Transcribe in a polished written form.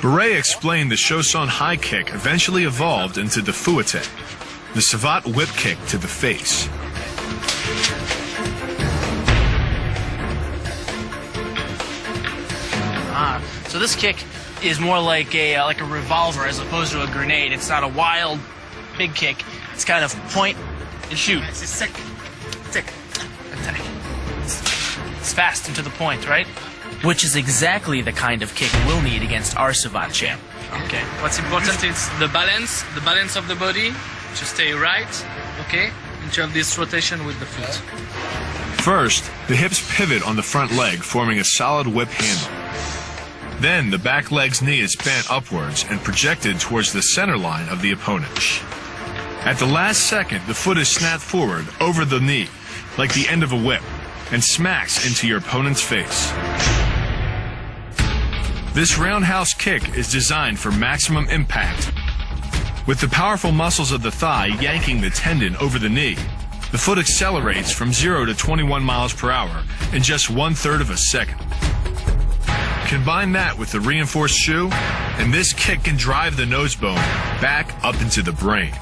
Beret explained the Chausson high kick eventually evolved into the fouette, the savate whip kick to the face. So this kick is more like a revolver as opposed to a grenade. It's not a wild, big kick. It's kind of point and shoot. It's tick, tick, attack. It's fast and to the point, right? Which is exactly the kind of kick we'll need against our savate champ. Okay. What's important is the balance of the body, to stay right, okay, and to have this rotation with the foot. First, the hips pivot on the front leg, forming a solid whip handle. Then, the back leg's knee is bent upwards and projected towards the center line of the opponent. At the last second, the foot is snapped forward over the knee, like the end of a whip, and smacks into your opponent's face. This roundhouse kick is designed for maximum impact. With the powerful muscles of the thigh yanking the tendon over the knee, the foot accelerates from 0 to 21 miles per hour in just 1/3 of a second. Combine that with the reinforced shoe, and this kick can drive the nose bone back up into the brain.